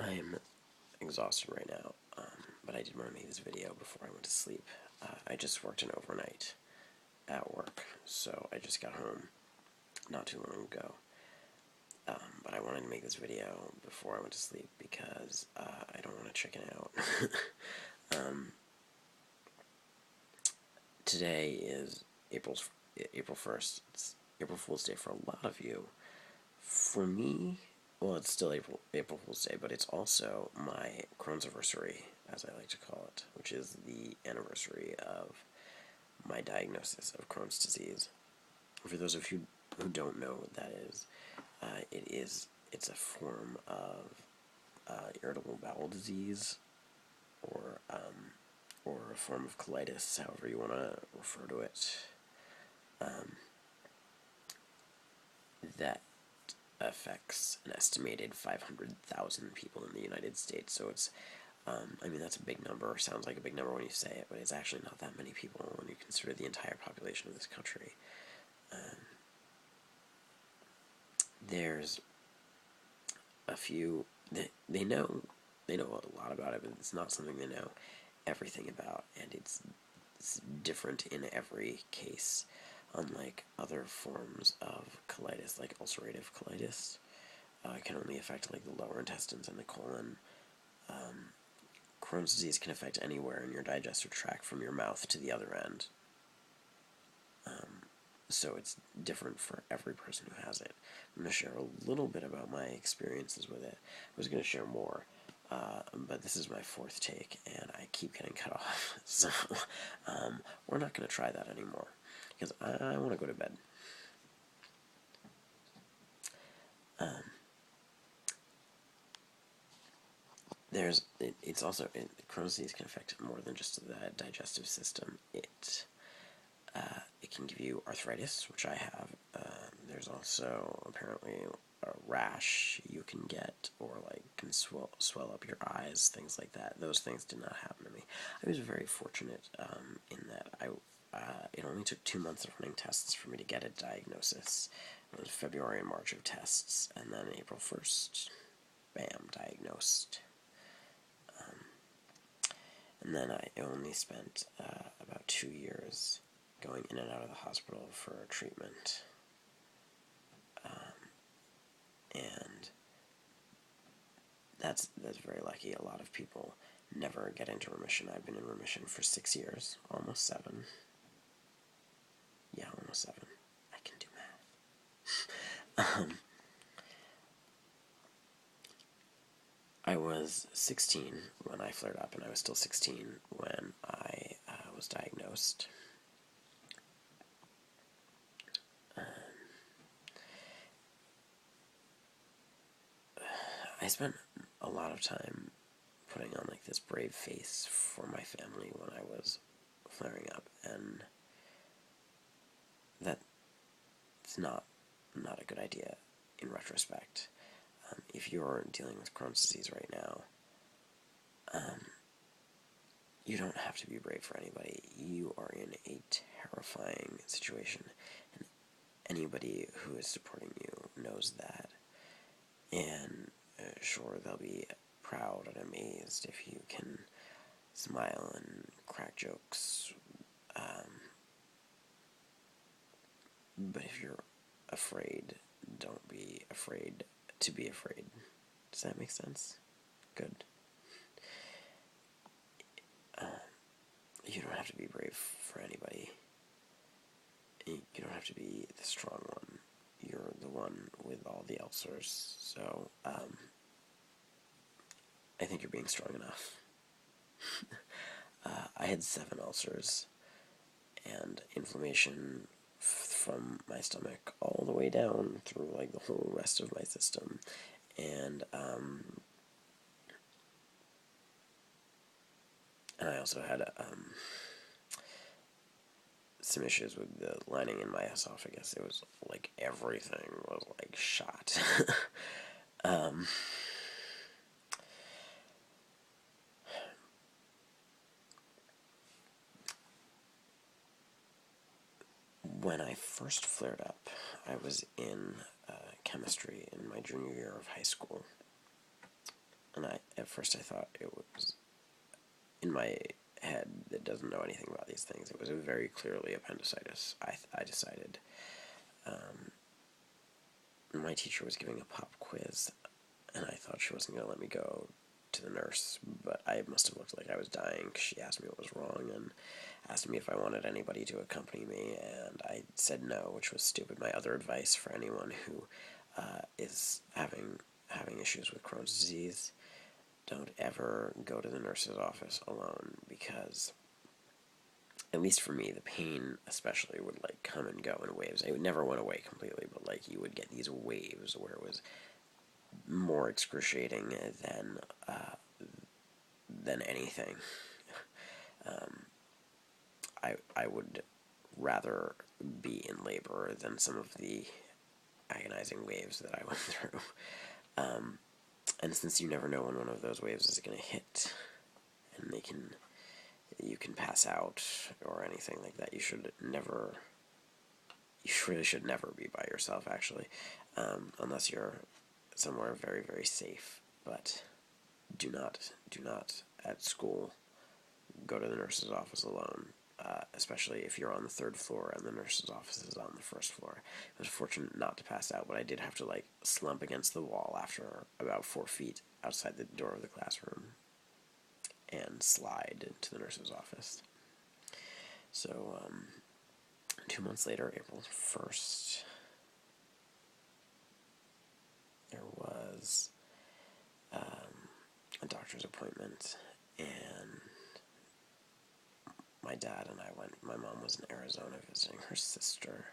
I'm exhausted right now, but I did want to make this video before I went to sleep. I just worked an overnight at work, so I just got home not too long ago. But I wanted to make this video before I went to sleep because I don't want to chicken out. Today is April 1st. It's April Fool's Day for a lot of you. For me, well, it's still April Fool's Day, but it's also my Crohnsiversary, as I like to call it, which is the anniversary of my diagnosis of Crohn's disease. For those of you who don't know what that is, it's a form of irritable bowel disease, or a form of colitis, however you want to refer to it. That affects an estimated 500,000 people in the United States. So it's, that's a big number. Sounds like a big number when you say it, but it's actually not that many people when you consider the entire population of this country. There's a few they know a lot about it, but it's not something they know everything about, and it's different in every case. Unlike other forms of colitis, like ulcerative colitis, it can only affect like the lower intestines and the colon. Crohn's disease can affect anywhere in your digestive tract from your mouth to the other end. So it's different for every person who has it. I'm going to share a little bit about my experiences with it. I was going to share more, but this is my fourth take, and I keep getting cut off. So we're not going to try that anymore, because I want to go to bed. Crohn's disease can affect more than just the digestive system. It can give you arthritis, which I have. There's also apparently a rash you can get, or like can swell up your eyes, things like that. Those things did not happen to me. I was very fortunate in that it only took 2 months of running tests for me to get a diagnosis. It was February and March of tests, and then April 1st, bam, diagnosed. And then I only spent about 2 years going in and out of the hospital for treatment. And that's very lucky. A lot of people never get into remission. I've been in remission for 6 years, almost 7. Yeah, almost 7. I can do math. I was 16 when I flared up, and I was still 16 when I was diagnosed. I spent a lot of time putting on like this brave face for my family when I was flaring up, and that's not a good idea in retrospect. If you're dealing with Crohn's disease right now, you don't have to be brave for anybody. You are in a terrifying situation, and anybody who is supporting you knows that. And sure, they'll be proud and amazed if you can smile and crack jokes. But if you're afraid, don't be afraid to be afraid. Does that make sense? Good. You don't have to be brave for anybody. You don't have to be the strong one. You're the one with all the ulcers. So, I think you're being strong enough. I had 7 ulcers and inflammation from my stomach all the way down through like the whole rest of my system, and I also had some issues with the lining in my esophagus. It was like everything was like shot. When I first flared up, I was in chemistry in my junior year of high school, And at first I thought it was, in my head that doesn't know anything about these things, it was very clearly appendicitis. I decided. My teacher was giving a pop quiz, and I thought she wasn't going to let me go to the nurse, but I must have looked like I was dying because she asked me what was wrong and asked me if I wanted anybody to accompany me, and I said no, which was stupid. My other advice for anyone who is having issues with Crohn's disease: don't ever go to the nurse's office alone, because, at least for me, the pain especially would like come and go in waves. It would never went away completely, but like you would get these waves where it was more excruciating than anything. I would rather be in labor than some of the agonizing waves that I went through. And since you never know when one of those waves is going to hit, and you can pass out or anything like that, you really should never be by yourself, actually, unless you're somewhere very, very safe. But do not at school go to the nurse's office alone, especially if you're on the third floor and the nurse's office is on the first floor. I was fortunate not to pass out, but I did have to like slump against the wall after about 4 feet outside the door of the classroom and slide into the nurse's office. So 2 months later, April 1st, there was a doctor's appointment, and my dad and I went. My mom was in Arizona visiting her sister.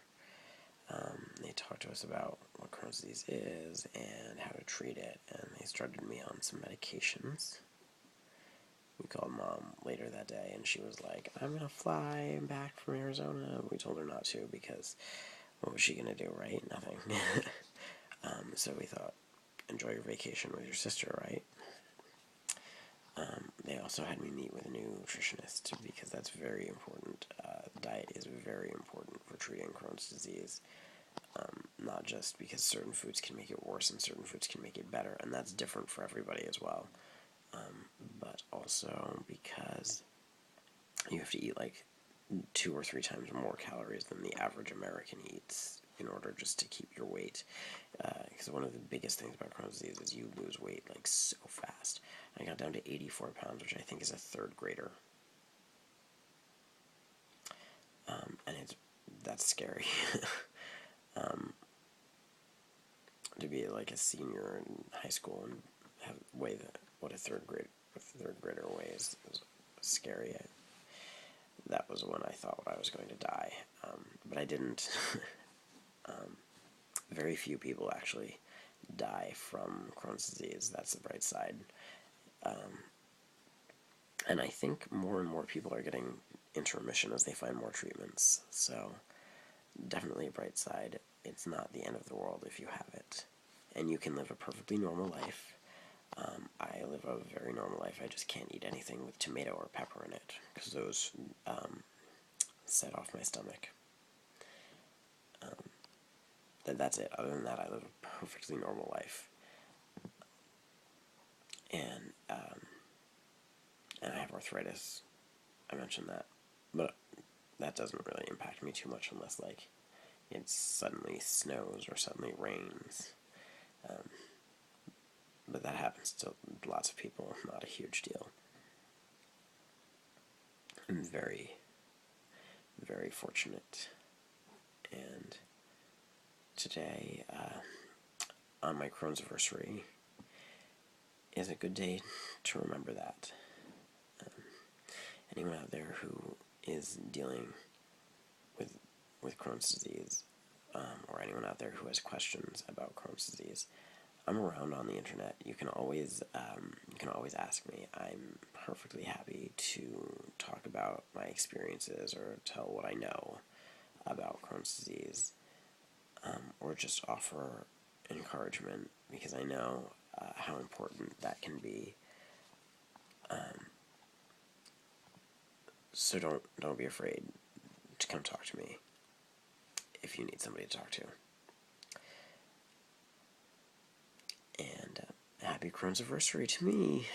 They talked to us about what Crohn's disease is and how to treat it, and they started me on some medications. We called Mom later that day, and she was like, I'm going to fly back from Arizona. We told her not to, because what was she going to do, right? Nothing. So we thought, enjoy your vacation with your sister, right? They also had me meet with a nutritionist, because that's very important. Diet is very important for treating Crohn's disease. Not just because certain foods can make it worse and certain foods can make it better, and that's different for everybody as well. But also because you have to eat like 2 or 3 times more calories than the average American eats in order just to keep your weight. Because one of the biggest things about Crohn's disease is you lose weight like so fast. I got down to 84 pounds, which I think is a third grader. And that's scary. To be like a senior in high school and weigh what a third grader weighs is scary. That was when I thought I was going to die, but I didn't. Very few people actually die from Crohn's disease. That's the bright side. And I think more and more people are getting into remission as they find more treatments. So definitely a bright side. It's not the end of the world if you have it. And you can live a perfectly normal life. I live a very normal life. I just can't eat anything with tomato or pepper in it, because those set off my stomach. That's it. Other than that, I live a perfectly normal life. And I have arthritis. I mentioned that. But that doesn't really impact me too much unless, like, it suddenly snows or suddenly rains. But that happens to lots of people, not a huge deal. I'm very, very fortunate. And today, on my Crohnsiversary, is a good day to remember that. Anyone out there who is dealing with Crohn's disease, or anyone out there who has questions about Crohn's disease, I'm around on the internet. You can always ask me. I'm perfectly happy to talk about my experiences or tell what I know about Crohn's disease, or just offer encouragement, because I know how important that can be. So don't be afraid to come talk to me if you need somebody to talk to. And happy Happy Crohnsiversary to me.